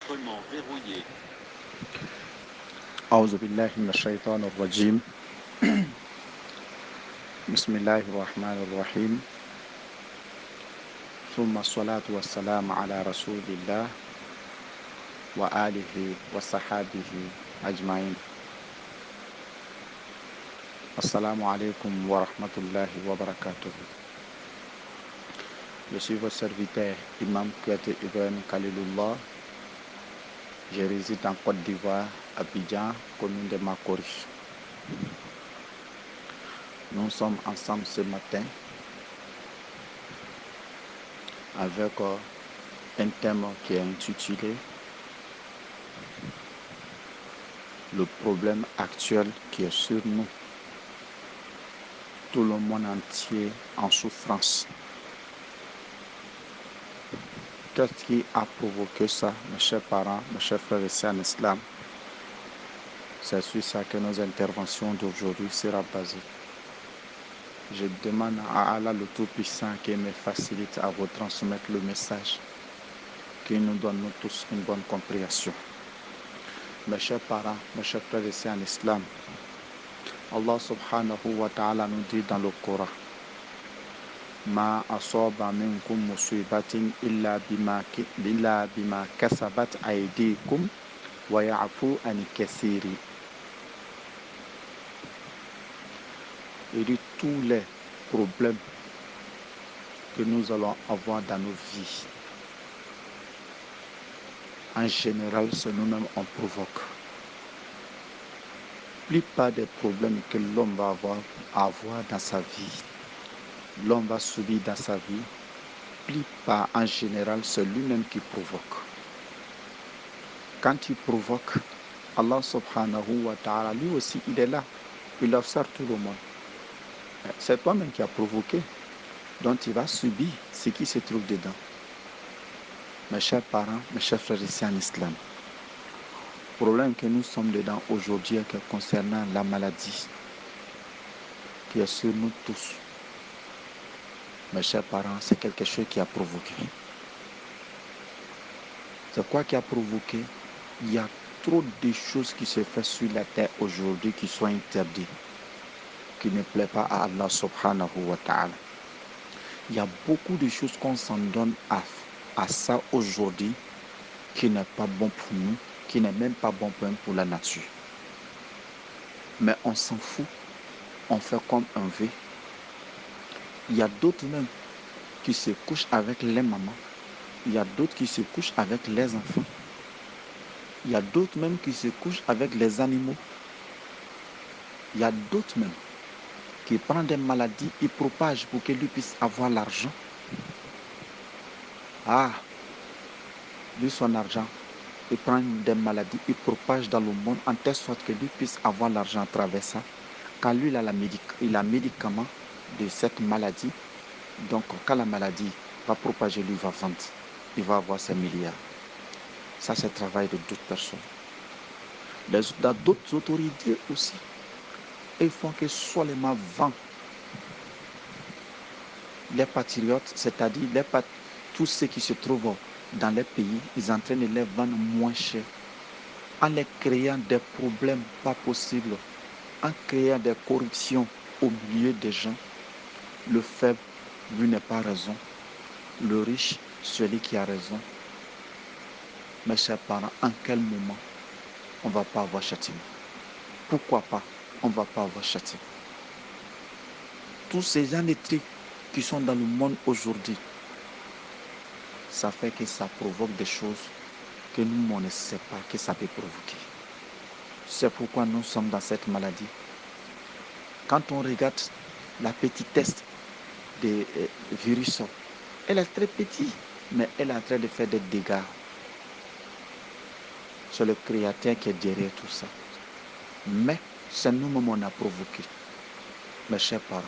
enregistrement verrouillé. أعوذ بالله من الشيطان الرجيم. بسم الله الرحمن الرحيم. ثم الصلاة والسلام على رسول الله وآله وصحابه أجمعين. السلام عليكم ورحمة الله وبركاته. Je suis votre serviteur, Imam Kouyaté Ibrahim Khalilullah. Je réside en Côte d'Ivoire, Abidjan, commune de Makori. Nous sommes ensemble ce matin avec un thème qui est intitulé le problème actuel qui est sur nous. Tout le monde entier en souffrance. Qu'est-ce qui a provoqué ça, mes chers parents, mes chers frères et sœurs en islam? C'est sur ça que nos interventions d'aujourd'hui seront basées. Je demande à Allah le Tout-Puissant qui me facilite à vous transmettre le message, qui nous donne nous tous une bonne compréhension. Mes chers parents, mes chers frères et sœurs en islam, Allah subhanahu wa ta'ala nous dit dans le Coran: Ma asaba minkum musibatin illa bima kasabat aydikum wa ya'fu an kathiri. Il dit tous les problèmes que nous allons avoir dans nos vies, en général, c'est nous-mêmes on provoque. La plupart des problèmes que l'homme va avoir dans sa vie, l'homme va subir dans sa vie, plupart en général, c'est lui-même qui provoque. Quand il provoque, Allah subhanahu wa ta'ala, lui aussi, il est là. Il observe tout le monde. C'est toi-même qui as provoqué. Donc, tu vas subir ce qui se trouve dedans. Mes chers parents, mes chers frères ici en islam, le problème que nous sommes dedans aujourd'hui concernant la maladie qui est sur nous tous. Mes chers parents, c'est quelque chose qui a provoqué. C'est quoi qui a provoqué? Il y a trop de choses qui se font sur la terre aujourd'hui qui sont interdites, qui ne plaît pas à Allah subhanahu wa ta'ala. Il y a beaucoup de choses qu'on s'en donne à ça aujourd'hui qui n'est pas bon pour nous, qui n'est même pas bon pour la nature. Mais on s'en fout, on fait comme on veut. Il y a d'autres même qui se couchent avec les mamans. Il y a d'autres qui se couchent avec les enfants. Il y a d'autres même qui se couchent avec les animaux. Il y a d'autres même qui prennent des maladies, ils propagent pour qu'ils puissent avoir l'argent. Lui, son argent, il prend des maladies, il propage dans le monde en telle sorte que lui puisse avoir l'argent à travers ça. Quand lui, il a médicament de cette maladie, donc quand la maladie va propager, lui va vendre, il va avoir ses milliards. Ça, c'est le travail de d'autres personnes. Dans d'autres autorités aussi, ils font que seulement vendre. Les patriotes, c'est-à-dire tous ceux qui se trouvent dans les pays, ils sont en train de les vendre moins cher, en les créant des problèmes pas possibles, en créant des corruptions au milieu des gens. Le faible, lui, n'a pas raison. Le riche, celui qui a raison. Mes chers parents, en quel moment on ne va pas avoir châtiment? Pourquoi pas on ne va pas avoir châtiment? Tous ces gens de trucs qui sont dans le monde aujourd'hui, ça fait que ça provoque des choses que nous, on ne sait pas que ça peut provoquer. C'est pourquoi nous sommes dans cette maladie. Quand on regarde la petitesse des virus, elle est très petite, mais elle est en train de faire des dégâts. C'est le Créateur qui est derrière tout ça. Mais c'est nous-mêmes on a provoqué. Mes chers parents,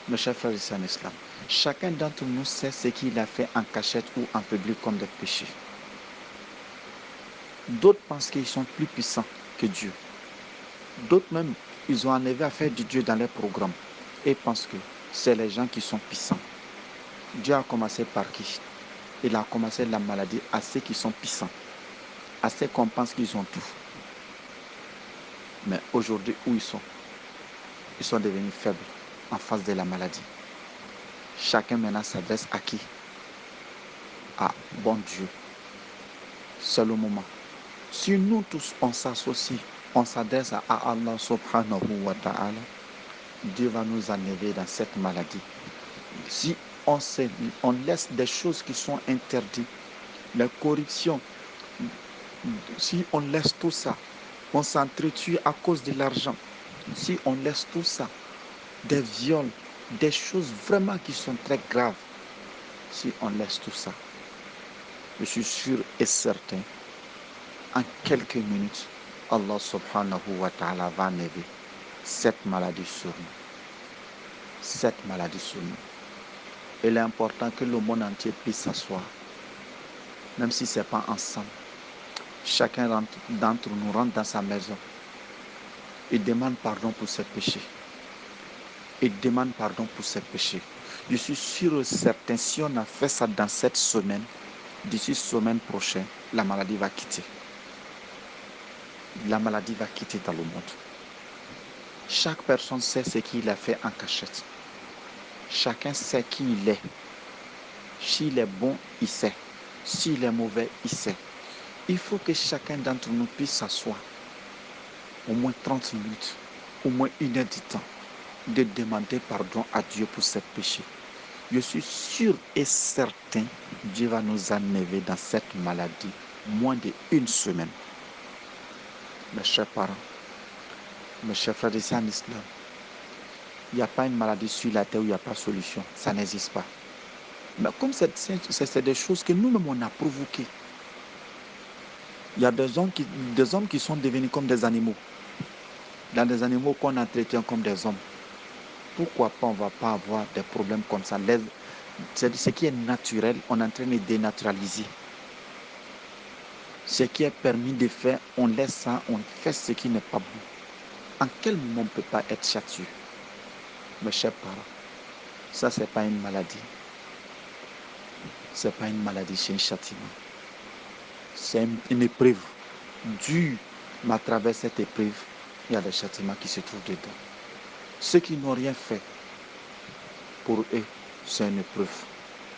mes chers frères ici en islam, chacun d'entre nous sait ce qu'il a fait en cachette ou en public comme des péchés. D'autres pensent qu'ils sont plus puissants que Dieu. D'autres même, ils ont enlevé à faire du Dieu dans leurs programmes et pensent que c'est les gens qui sont puissants. Dieu a commencé par qui? Il a commencé la maladie à ceux qui sont puissants. assez qu'on pense qu'ils ont tout. Mais aujourd'hui, où ils sont? Ils sont devenus faibles en face de la maladie. Chacun maintenant s'adresse à qui? À bon Dieu. C'est le moment. Si nous tous on s'associe, on s'adresse à Allah subhanahu wa ta'ala, Dieu va nous enlever dans cette maladie. Si on laisse des choses qui sont interdites, la corruption, si on laisse tout ça, on s'entretue à cause de l'argent, si on laisse tout ça, des viols, des choses vraiment qui sont très graves, si on laisse tout ça, je suis sûr et certain, en quelques minutes, Allah subhanahu wa ta'ala va enlever cette maladie sur nous. Cette maladie sur nous. Il est important que le monde entier puisse s'asseoir, même si ce n'est pas ensemble. Chacun d'entre nous rentre dans sa maison et demande pardon pour ses péchés. Et demande pardon pour ses péchés. Je suis sûr et certain, si on a fait ça dans cette semaine, d'ici semaine prochaine, la maladie va quitter. La maladie va quitter dans le monde. Chaque personne sait ce qu'il a fait en cachette. Chacun sait qui il est. S'il est bon, il sait. S'il est mauvais, il sait. Il faut que chacun d'entre nous puisse s'asseoir au moins 30 minutes, au moins 1 heure du temps, de demander pardon à Dieu pour ses péchés. Je suis sûr et certain, Dieu va nous enlever dans cette maladie moins d'1 semaine. Mes chers parents, mes chers frères et sœurs en islam, il n'y a pas une maladie sur la terre où il n'y a pas de solution. Ça n'existe pas. Mais comme c'est des choses que nous-mêmes on a provoquées, il y a des hommes qui sont devenus comme des animaux. Dans des animaux qu'on entretient comme des hommes. Pourquoi pas on ne va pas avoir des problèmes comme ça? Ce qui est naturel, on est en train de dénaturaliser. Ce qui est permis de faire, on laisse ça, on fait ce qui n'est pas bon. En quel moment on ne peut pas être châtié? Mes chers parents, ça c'est pas une maladie. C'est pas une maladie, c'est un châtiment. C'est une épreuve dure, mais à travers cette épreuve, il y a des châtiments qui se trouvent dedans. Ceux qui n'ont rien fait, pour eux, c'est une épreuve.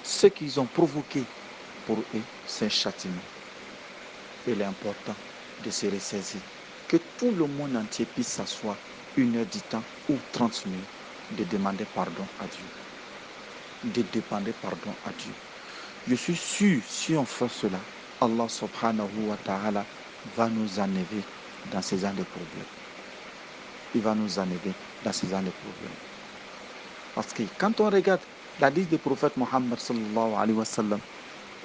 Ce qu'ils ont provoqué, pour eux, c'est un châtiment. Il est important de se ressaisir. Que tout le monde entier puisse s'asseoir 1 heure du temps ou 30 minutes de demander pardon à Dieu. De demander pardon à Dieu. Je suis sûr, si on fait cela, Allah subhanahu wa ta'ala va nous enlever dans ces ans de problèmes. Il va nous enlever dans ces ans de problèmes. Parce que quand on regarde l'hadith du prophète Mohammed sallallahu alayhi wa sallam,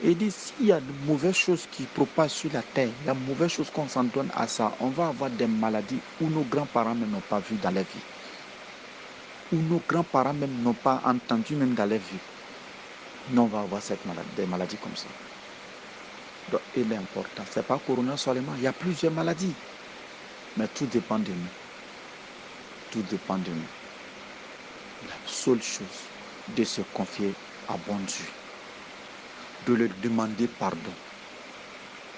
il dit s'il y a de mauvaises choses qui propagent sur la terre, il y a de mauvaises choses qu'on s'en donne à ça, on va avoir des maladies où nos grands-parents même n'ont pas vu dans leur vie. Où nos grands-parents même n'ont pas entendu même dans leur vie. Nous, on va avoir des maladies comme ça. Donc, il est important. Ce n'est pas corona seulement, il y a plusieurs maladies. Mais tout dépend de nous. Tout dépend de nous. La seule chose, de se confier à bon Dieu. De lui demander pardon.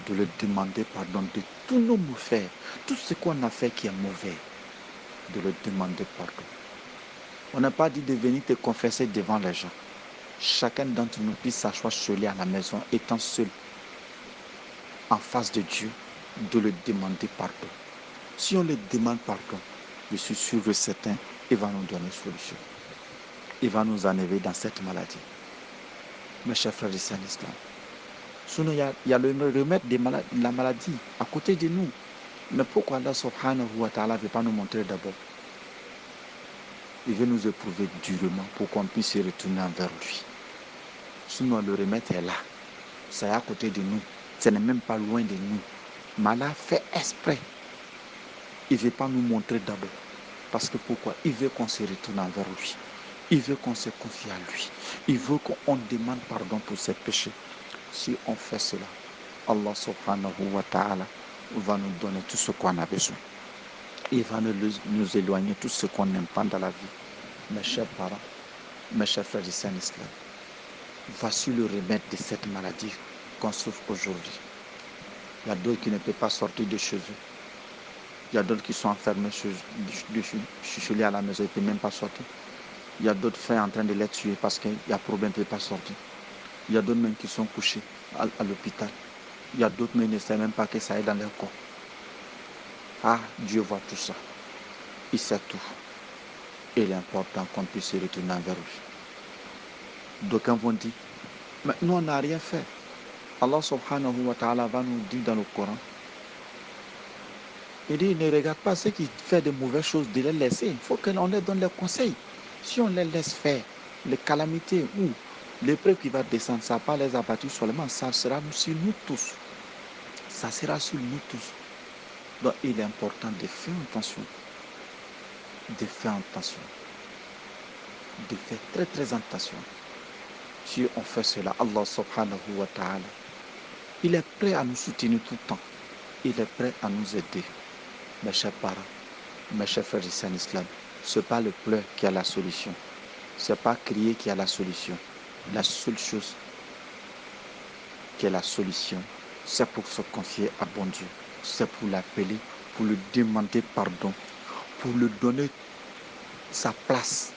De lui demander pardon de tous nos méfaits, tout ce qu'on a fait qui est mauvais. De lui demander pardon. On n'a pas dit de venir te confesser devant les gens. Chacun d'entre nous puisse s'asseoir seul à la maison, étant seul, en face de Dieu, de lui demander pardon. Si on lui demande pardon, je suis sûr et certain, il va nous donner solution. Il va nous enlever dans cette maladie. Mes chers frères et sœurs en islam. Sinon, il y a le remède de la maladie à côté de nous. Mais pourquoi Allah subhanahu wa ta'ala ne veut pas nous montrer d'abord? Il veut nous éprouver durement pour qu'on puisse se retourner envers lui. Sinon, le remède est là. C'est à côté de nous. Ce n'est même pas loin de nous. Mais Allah fait exprès. Il ne veut pas nous montrer d'abord. Parce que pourquoi? Il veut qu'on se retourne envers lui. Il veut qu'on se confie à lui. Il veut qu'on demande pardon pour ses péchés. Si on fait cela, Allah subhanahu wa ta'ala va nous donner tout ce qu'on a besoin. Il va nous éloigner tout ce qu'on n'aime pas dans la vie. Mes chers parents, mes chers frères et sœurs en islam, voici le remède de cette maladie qu'on souffre aujourd'hui. Il y a d'autres qui ne peuvent pas sortir de chez eux. Il y a d'autres qui sont enfermés chez eux à la maison, ils ne peuvent même pas sortir. Il y a d'autres frères en train de les tuer parce qu'il y a problème, ils ne peuvent pas sortir. Il y a d'autres même qui sont couchés à l'hôpital. Il y a d'autres même qui ne savent même pas que ça est dans leur corps. Ah, Dieu voit tout ça. Il sait tout. Et il est important qu'on puisse se retourner vers lui. D'aucuns vont dire, mais nous on n'a rien fait. Allah subhanahu wa ta'ala va nous dire dans le Coran, il dit, ne regarde pas ceux qui font de mauvaises choses, de les laisser. Il faut qu'on leur donne les conseils. Si on les laisse faire, les calamités ou l'épreuve qui va descendre, ça ne va pas les abattre seulement, ça sera sur nous tous. Ça sera sur nous tous. Donc il est important de faire attention. De faire attention. De faire très très attention. Si on fait cela, Allah subhanahu wa ta'ala, il est prêt à nous soutenir tout le temps. Il est prêt à nous aider. Mes chers parents, mes chers frères ici en islam, ce n'est pas le pleur qui a la solution. Ce n'est pas crier qui a la solution. La seule chose qui est la solution, c'est pour se confier à bon Dieu. C'est pour l'appeler, pour lui demander pardon, pour lui donner sa place.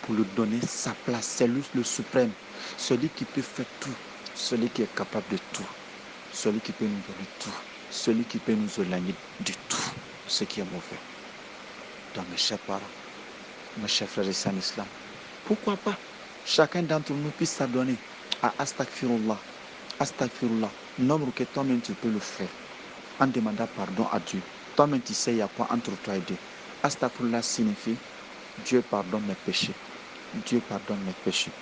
Pour lui donner sa place. C'est lui le suprême. Celui qui peut faire tout. Celui qui est capable de tout. Celui qui peut nous donner tout. Celui qui peut nous éloigner de tout ce qui est mauvais. Donc mes chers parents, mes chers frères et sœurs en islam, pourquoi pas chacun d'entre nous puisse s'adonner à Astaghfirullah. Astaghfirullah, nombre que toi-même tu peux le faire en demandant pardon à Dieu. Toi-même tu sais il y a quoi entre toi et Dieu. Astaghfirullah signifie Dieu pardonne mes péchés. Dieu pardonne mes péchés.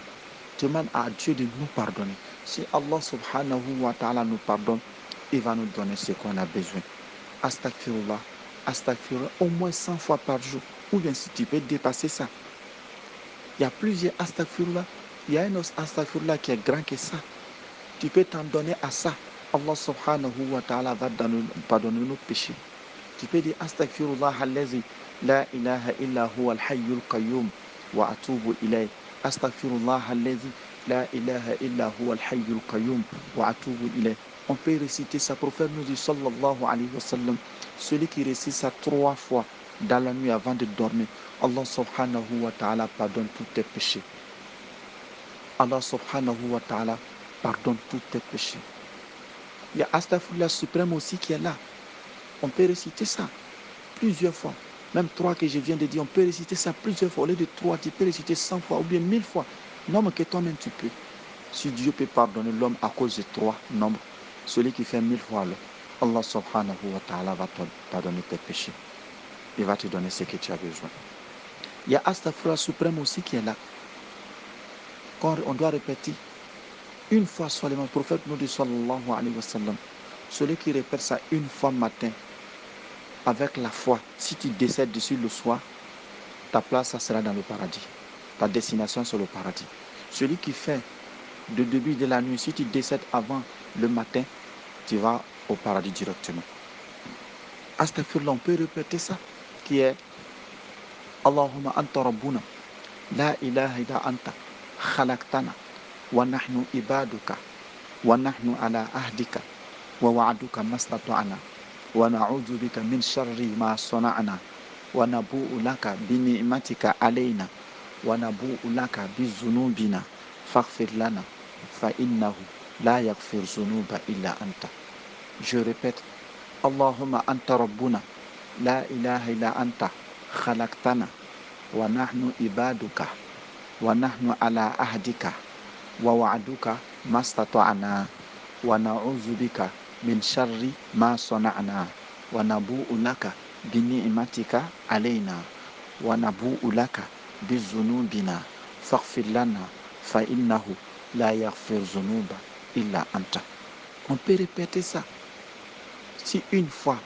Demande à Dieu de nous pardonner. Si Allah subhanahu wa ta'ala nous pardonne, il va nous donner ce qu'on a besoin. Astaghfirullah, astaghfirullah, au moins 100 fois par jour. Ou bien si tu peux dépasser ça. Il y a plusieurs astaghfirullah. Il y a un autre astaghfirullah qui est grand que ça. Tu peux t'en donner à ça. Allah subhanahu wa ta'ala va pardonner nos péchés. Tu peux dire astaghfirullah allazi la ilaha illa huwa al-hayyul qayyum wa atubu ilayh. Astaghfirullah allazi la ilaha illa huwa al-hayyul qayyum wa atubu ilayh. On peut réciter ça. Prophète nous dit sallallahu alayhi wa sallam, celui qui récite ça 3 fois dans la nuit avant de dormir, Allah subhanahu wa ta'ala pardonne tous tes péchés. Allah subhanahu wa ta'ala pardonne tous tes péchés. Il y a Astaghfirullah suprême aussi qui est là. On peut réciter ça plusieurs fois. Même 3 que je viens de dire, on peut réciter ça plusieurs fois. Au lieu de 3, tu peux réciter 100 fois ou bien 1000 fois. Nombre que toi-même tu peux. Si Dieu peut pardonner l'homme à cause de 3 nombres, celui qui fait 1000 fois, Allah subhanahu wa ta'ala va te pardonner tes péchés. Il va te donner ce que tu as besoin. Il y a Astaghfirullah suprême aussi qui est là. Quand on doit répéter une fois seulement, le prophète nous dit sallallahu alayhi wa sallam, celui qui répète ça une fois matin, avec la foi, si tu décèdes dessus le soir, ta place, ça sera dans le paradis. Ta destination, c'est le paradis. Celui qui fait le début de la nuit, si tu décèdes avant le matin, tu vas au paradis directement. Astaghfirullah, on peut répéter ça, qui est Allahumma anta rabbuna, la ilaha illa anta, khalaqtana, wa nahnu ibaduka, wa nahnu ala ahdika, wa wa'aduka mastata'ana, wa na'udhu bika min sharri ma sana'na, wa nabu'u laka bi ni'matika alayna, wa nabu'u laka bi zunubina, faghfir lana, fa innahu la yaghfir zunuba illa anta. Je répète, Allahumma anta rabbuna, la ilaha illa anta, khalaqtana, wa nahnu ibaduka, wa nahnu ala ahdika, wa wa'aduka mastata'na, wa na'udhu bika min sharri ma sana'na, wa nabu'u laka bi ni'matika alayna, wa nabu'u laka bi zunubina, faghfir lana, fa innahu la yaghfir zunuba illa anta. On peut répéter ça. Si une fois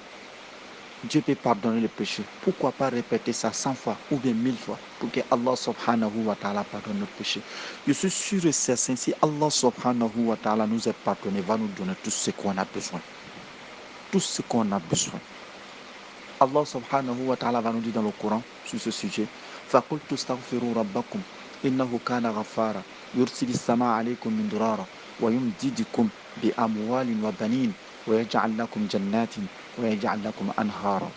Dieu peut pardonner les péchés, pourquoi pas répéter ça 100 fois ou bien 1000 fois pour que Allah subhanahu wa ta'ala pardonne nos péchés. Je suis sûr et certain, si Allah subhanahu wa ta'ala nous a pardonné, va nous donner tout ce qu'on a besoin. Tout ce qu'on a besoin. Allah subhanahu wa ta'ala va nous dire dans le Coran sur ce sujet, فَقُلْتُ اسْتَغْفِرُوا رَبَّكُمْ إِنَّهُ كَانَ غَفَّارًا يُرْسِلِ السَّمَاءَ عَلَيْكُمْ مِدْرَارًا وَيُمْدِدْكُمْ بِأَمْوَالٍ وَبَنِينَ وَيَجْعَلْ لَكُمْ جَنَّاتٍ وَيَجْعَلْ لَكُمْ أَنْهَارًا.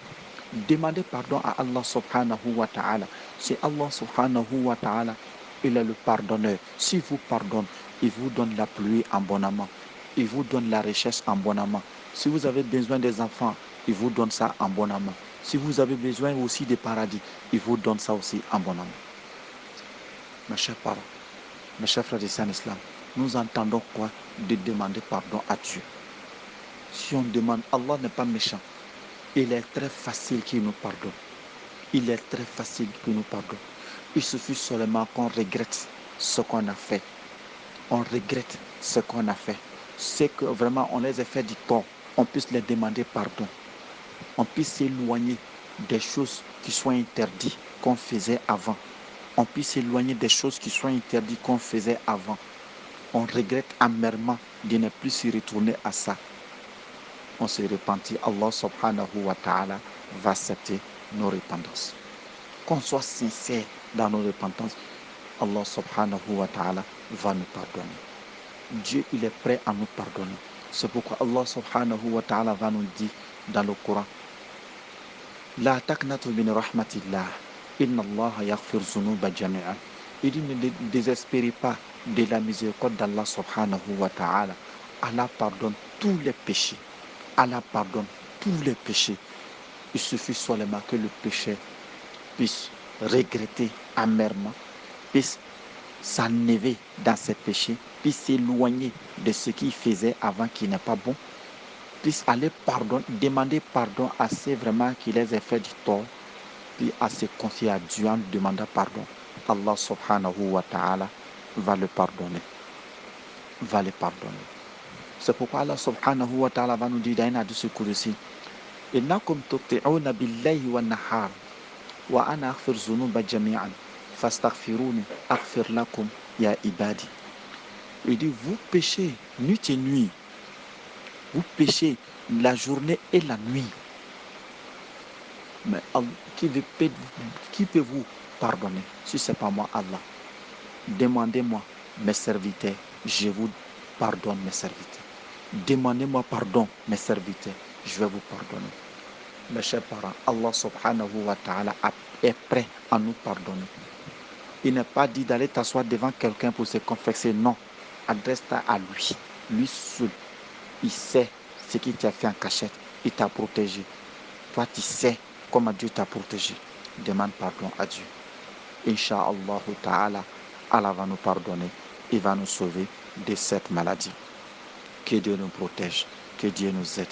Demandez pardon à Allah subhanahu wa ta'ala. C'est Allah subhanahu wa ta'ala, il est le pardonneur. S'il vous pardonne, il vous donne la pluie abondamment. Il vous donne la richesse abondamment. Si vous avez besoin des enfants, il vous donne ça abondamment. Si vous avez besoin aussi des paradis, il vous donne ça aussi abondamment. Mes chers parents, mes chers frères et sœurs en islam, nous entendons quoi de demander pardon à Dieu? Si on demande, Allah n'est pas méchant. Il est très facile qu'il nous pardonne. Il est très facile qu'il nous pardonne. Il suffit seulement qu'on regrette ce qu'on a fait. On regrette ce qu'on a fait. C'est que vraiment on les a fait du tort. On puisse les demander pardon. On puisse s'éloigner des choses qui sont interdites qu'on faisait avant. On puisse s'éloigner des choses qui sont interdites qu'on faisait avant. On regrette amèrement de ne plus s'y retourner à ça. On se repentit. Allah subhanahu wa ta'ala va accepter nos repentances. Qu'on soit sincère dans nos repentances, Allah subhanahu wa ta'ala va nous pardonner. Dieu, il est prêt à nous pardonner. C'est pourquoi Allah subhanahu wa ta'ala va nous dire dans le Coran, La taqnatu min rahmatillah, inna Allah yaghfir zunuba jami'a. Il dit, ne désespérez pas de la miséricorde d'Allah subhanahu wa ta'ala. Allah pardonne tous les péchés. Allah pardonne tous les péchés. Il suffit seulement que le pécheur puisse regretter amèrement, puisse s'enlever dans ses péchés, puisse s'éloigner de ce qu'il faisait avant qui n'est pas bon, puisse aller demander pardon à ceux vraiment qui les a fait du tort, puis à se confier à Dieu en demandant pardon. Allah subhanahu wa ta'ala va le pardonner. Va le pardonner. C'est pourquoi Allah subhanahu wa ta'ala va nous dire dans un hadith qudsi, Innakum tuqti'una billahi wa nahar wa ana aghfir zunuba jami'an fastaghfiruni aghfir lakum ya ibadi. Il dit, vous péchez nuit et nuit. Vous péchez la journée et la nuit. Mais qui peut vous pardonner si ce n'est pas moi, Allah? Demandez-moi, mes serviteurs, je vous pardonne mes serviteurs. Demandez-moi pardon, mes serviteurs, je vais vous pardonner. Mes chers parents, Allah subhanahu wa ta'ala est prêt à nous pardonner. Il n'est pas dit d'aller t'asseoir devant quelqu'un pour se confesser. Non, adresse-toi à lui. Lui seul, il sait ce qu'il t'a fait en cachette. Il t'a protégé. Toi, tu sais comment Dieu t'a protégé. Demande pardon à Dieu. Inch'Allah ta'ala, Allah va nous pardonner. Il va nous sauver de cette maladie. Que Dieu nous protège. Que Dieu nous aide.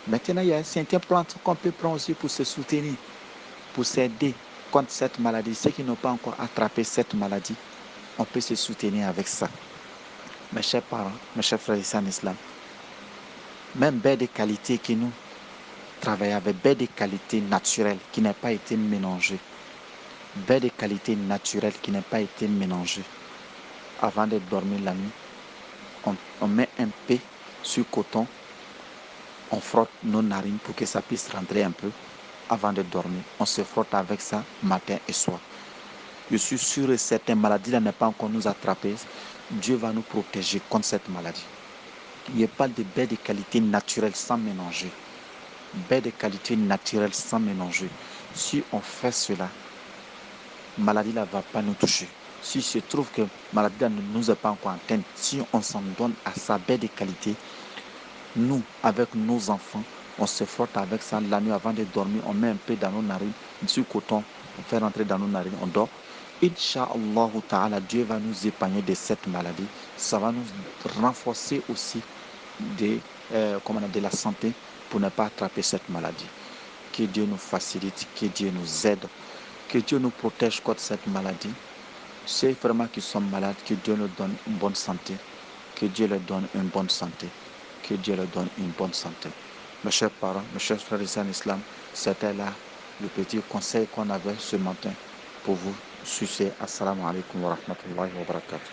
Maintenant, il y a un certain plan qu'on peut prendre aussi pour se soutenir, pour s'aider contre cette maladie. Ceux qui n'ont pas encore attrapé cette maladie, on peut se soutenir avec ça. Mes chers parents, mes chers frères et sœurs en islam, même belles des qualités que nous travaillons avec, belles des qualités naturelles qui n'ont pas été mélangées. Belles des qualités naturelles qui n'ont pas été mélangées. Avant de dormir la nuit, on met un peu sur coton, on frotte nos narines pour que ça puisse rentrer un peu. Avant de dormir, on se frotte avec ça matin et soir. Je suis sûr et certain, maladie-là n'est pas encore nous attraper. Dieu va nous protéger contre cette maladie. Il n'y a pas de baies de qualité naturelle sans mélanger. Baies de qualité naturelle sans mélanger. Si on fait cela, maladie-là ne va pas nous toucher. Si se trouve que maladie-là ne nous est pas encore atteinte, si on s'en donne à sa baie de qualité, nous, avec nos enfants, on se frotte avec ça la nuit avant de dormir, on met un peu dans nos narines, du coton, on fait rentrer dans nos narines, on dort. Inch'Allah ta'ala, Dieu va nous épargner de cette maladie. Ça va nous renforcer aussi de la santé pour ne pas attraper cette maladie. Que Dieu nous facilite, que Dieu nous aide, que Dieu nous protège contre cette maladie. Ceux vraiment qui sont malades, que Dieu leur donne une bonne santé. Que Dieu leur donne une bonne santé. Que Dieu leur donne une bonne santé. Mes chers parents, mes chers frères et sœurs en islam, c'était là le petit conseil qu'on avait ce matin pour vous. Assalamu alaikum wa rahmatullahi wa barakatuh.